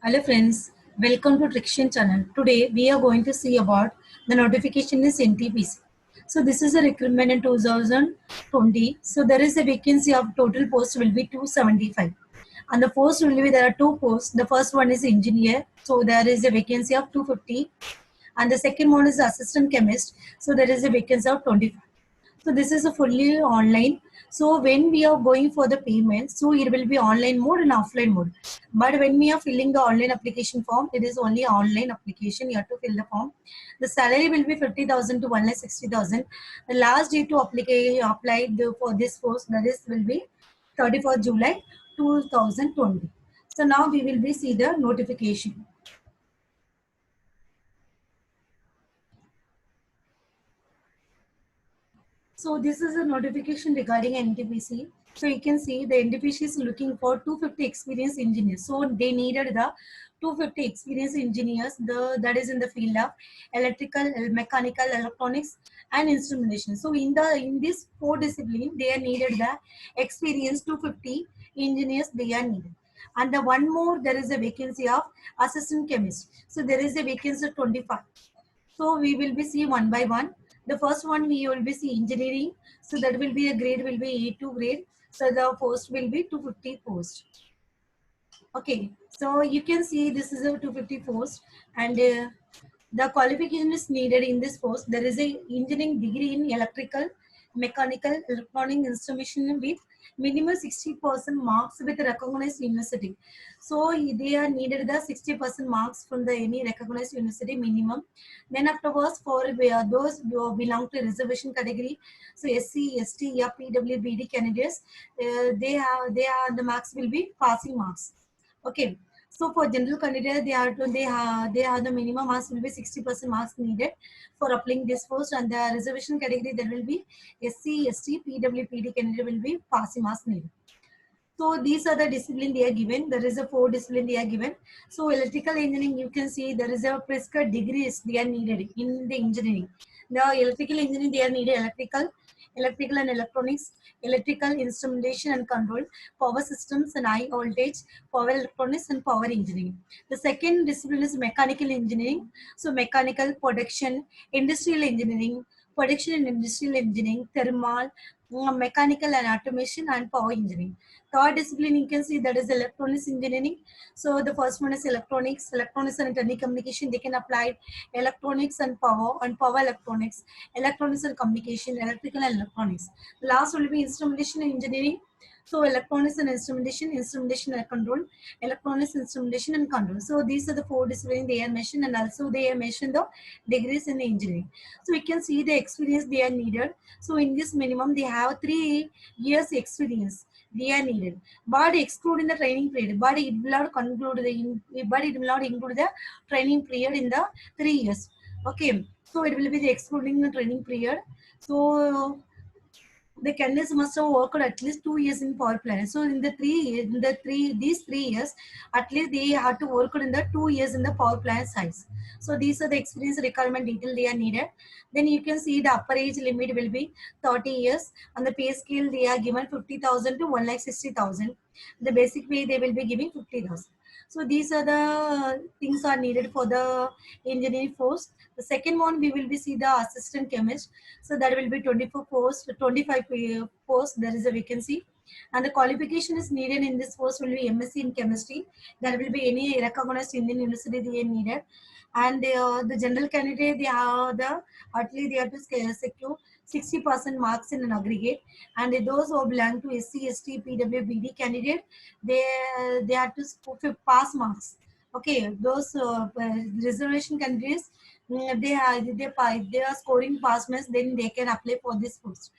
Hello friends, welcome to Triction channel. Today we are going to see about the notification is NTPC. So this is a recruitment in 2020. So there is a vacancy of total post will be 275. And the post will be there are two posts. The first one is engineer. So there is a vacancy of 250. And the second one is assistant chemist. So there is a vacancy of 25. So this is a fully online. So when we are going for the payment, so it will be online mode and offline mode. But when we are filling the online application form, it is only online application. You have to fill the form. The salary will be 50,000 to 1,60,000. The last date to apply for this post, that is will be 34th July 2020. So now we will be see the notification. So this is a notification regarding NTPC. So you can see the NTPC is looking for 250 experienced engineers. So they needed the 250 experienced engineers. That is in the field of electrical, mechanical, electronics, and instrumentation. So in this four discipline, they are needed the experienced 250 engineers. They are needed. And the one more, there is a vacancy of assistant chemist. So there is a vacancy of 25. So we will be see one by one. The first one we will be see engineering. So that will be a grade will be A2 grade. So the post will be 250 post. Okay. So you can see this is a 250 post and the qualification is needed in this post. There is a engineering degree in electrical, mechanical, electronic instrumentation with minimum 60% marks with recognized university. So they are needed the 60% marks from the any recognized university minimum. Then afterwards for those who belong to reservation category, so SC, ST, or PWBD candidates, they are the marks will be passing marks. Okay. So for general candidate, they have the minimum marks will be 60% marks needed for applying this post, and the reservation category there will be SC, ST, PWPD candidate will be passing marks needed. So these are the discipline they are given. There is a four discipline they are given. So electrical engineering, you can see there is a prescribed degrees they are needed in the engineering. The electrical engineering they are needed electrical and electronics, electrical instrumentation and control, power systems and high voltage, power electronics and power engineering. The second discipline is mechanical engineering. So mechanical production, industrial engineering, production and industrial engineering, thermal, mechanical and automation and power engineering. Third discipline you can see that is electronics engineering. So the first one is electronics and telecommunication. They can apply electronics and power electronics and communication, electrical and electronics. Last will be instrumentation engineering. So electronics and instrumentation and control, electronics, instrumentation and control. So these are the four disciplines they are mentioned, and also they are mentioned the degrees in engineering. So we can see the experience they are needed. So in this minimum, they have 3 years experience they are needed, but excluding the training period. But it will not include the training period in the 3 years. Okay, so it will be the excluding the training period. So the candidates must have worked at least 2 years in power plant. So these 3 years, at least they have to work in the 2 years in the power plant sites. So these are the experience requirement detail they are needed. Then you can see the upper age limit will be 30 years, and the pay scale they are given 50,000 to 1,60,000. The basic pay they will be giving 50,000. So these are the things are needed for the engineering force. The second one we will be see the assistant chemist. So that will be 24 posts, 25 posts. There is a vacancy, and the qualification is needed in this post will be MSc in chemistry. There will be any recognized Indian university they are needed, and the general candidate they have the at least they have to secure 60% marks in an aggregate, and those who belong to SC, ST, PWBD candidate, they have to pass marks. Okay, those reservation candidates, they are scoring pass marks, then they can apply for this post.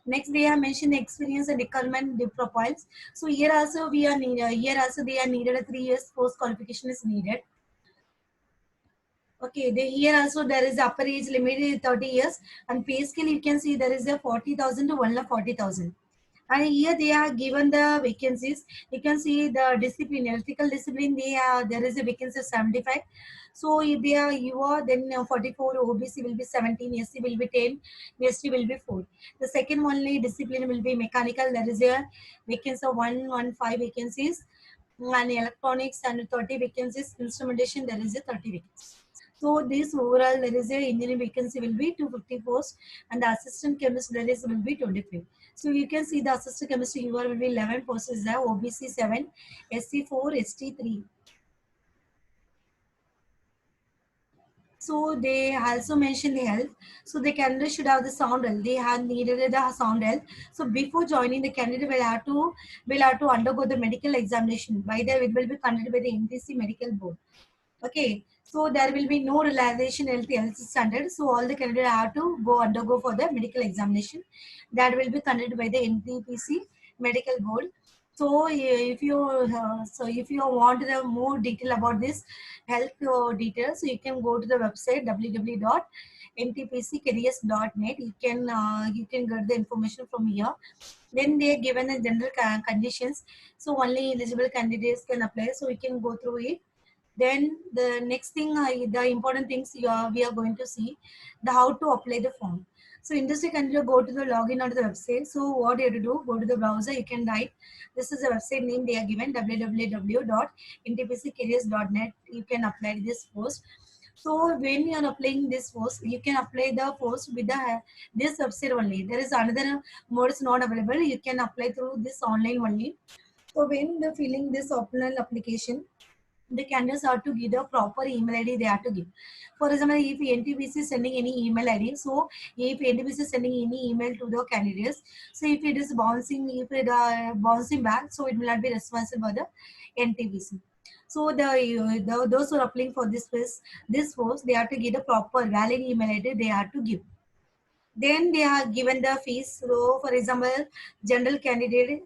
Next, they have mentioned experience and requirement profiles. So here also we are needed. Here also they are needed a 3 years post qualification is needed. Okay, here also there is upper age limit is 30 years, and pay scale you can see there is a 40,000 to 1,40,000. And here they are given the vacancies. You can see the discipline, electrical discipline. There is a vacancy of 75. So if they are you are then 44, OBC will be 17, SC will be 10, ST will be 4. The second only discipline will be mechanical. There is a vacancy of 115 vacancies. and electronics and 30 vacancies. Instrumentation there is a 30 vacancies. So this overall there is a engineering vacancy will be 250 posts, and the assistant chemist there is will be 25. So you can see the assistant chemist UR will be 11 posts is there, OBC 7, SC 4, ST 3. So they also mention the health. So the candidate should have the sound health. They have needed the sound health. So before joining, the candidate will have to undergo the medical examination. By the it will be conducted by the NTC Medical Board. Okay. So there will be no realization health standard. So all the candidates have to undergo for the medical examination. That will be conducted by the NTPC Medical Board. So if you want the more detail about this health details, so you can go to the website www.ntpccareers.net. You can get the information from here. Then they are given the general conditions. So only eligible candidates can apply. So we can go through it. Then the next thing, the important things we are going to see, the how to apply the form. So industry candidate go to the login onto the website. So what you have to do, go to the browser, you can write, this is the website name they are given, www.ntpccareers.net. You can apply this post. So when you are applying this post, you can apply the post with this website only. There is another mode is not available. You can apply through this online only. So when the filling this online application, the candidates are to give the proper email ID they have to give. For example, if NTPC is sending any email ID, so if NTPC is sending any email to the candidates, so if it is bouncing, if it bouncing back, so it will not be responsible for the NTPC. So the those who are applying for this post, they have to give the proper valid email ID they have to give. Then they are given the fees. So for example, general candidate,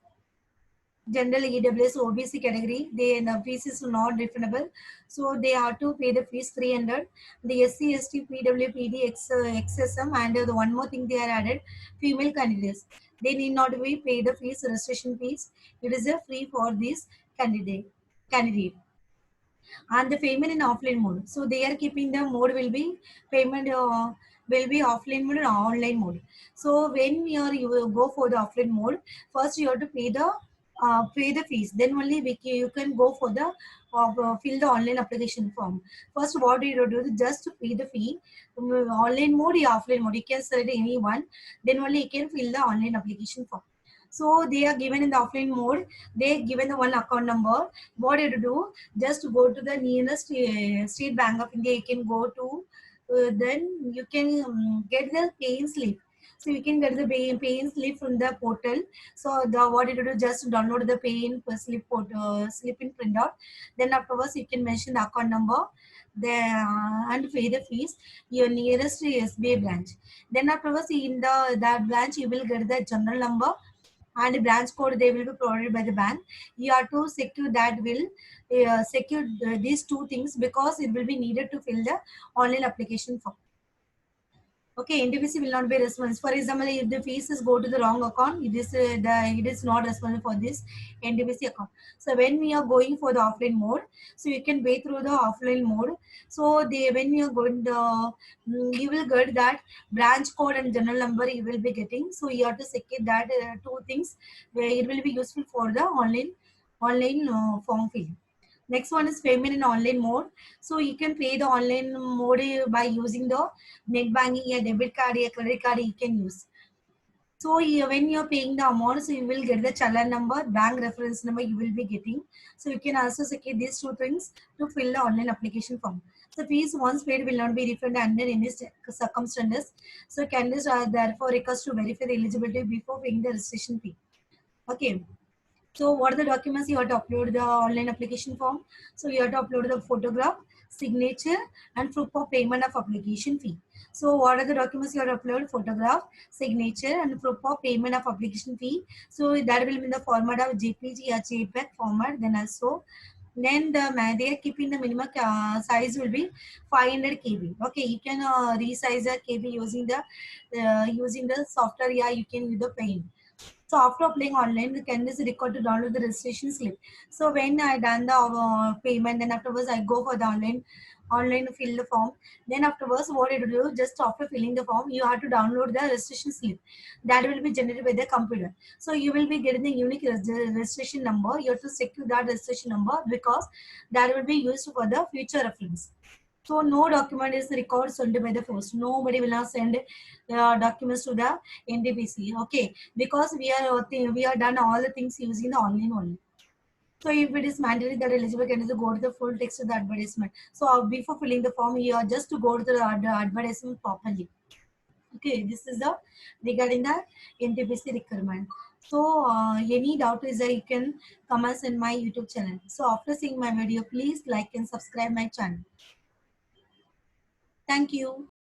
general EWS OBC category, the fees is not refundable, so they have to pay the fees 300. The SC ST PWPD XSM, and the one more thing they are added, female candidates, they need not be pay the fees, registration fees. It is a free for this candidate. And the payment in offline mode. So they are keeping the mode will be payment will be offline mode and online mode. So when you will go for the offline mode, first you have to pay the fees. Then only you can go for the fill the online application form. First, what you have to do is just to pay the fee. Online mode or offline mode, you can select any one. Then only you can fill the online application form. So they are given in the offline mode. They given the one account number. What you have to do? Just go to the nearest State Bank of India. You can go to, then you can get the paying slip. So you can get the paying slip from the portal. So the what you do, just download the paying slip in printout. Then afterwards you can mention the account number, and pay the fees. Your nearest SBI branch. Then afterwards in that branch you will get the general number and the branch code they will be provided by the bank. You have to secure that will secure these two things, because it will be needed to fill the online application form. Okay, NTPC will not be responsible. For example, if the fees is go to the wrong account, it is not responsible for this NTPC account. So when we are going for the offline mode, so you can pay through the offline mode. So when you are going you will get that branch code and general number you will be getting. So you have to secure that two things where it will be useful for the online form filling. Next one is payment in online mode. So you can pay the online mode by using the net banking, a debit card, a credit card you can use. So when you're paying the amount, so you will get the challan number, bank reference number you will be getting. So you can also secure these two things to fill the online application form. So fees once paid will not be refunded under any circumstances. So candidates are therefore requested to verify the eligibility before paying the registration fee. Okay. So what are the documents you have to upload the online application form? So you have to upload the photograph, signature, and proof of payment of application fee. So what are the documents you have to upload? Photograph, signature, and proof of payment of application fee. So that will be in the format of JPG or JPEG format. Then they are keeping the minimum size will be 500 KB. Okay, you can resize the KB using the software. Yeah, you can use the paint. So after applying online, the candidate is required to download the registration slip. So when I done the payment, then afterwards I go for the online fill the form. Then afterwards, what you do, just after filling the form, you have to download the registration slip. That will be generated by the computer. So you will be getting the unique registration number. You have to secure that registration number because that will be used for the future reference. So no document is recorded sent by the post. Nobody will not send documents to the NTPC. Okay, because we are done all the things using the online only. So if it is mandatory that eligible candidate go to the full text of the advertisement. So before filling the form, you are just to go to the advertisement properly. Okay, this is the regarding the NTPC requirement. So any doubt is that you can comment in my YouTube channel. So after seeing my video, please like and subscribe my channel. Thank you.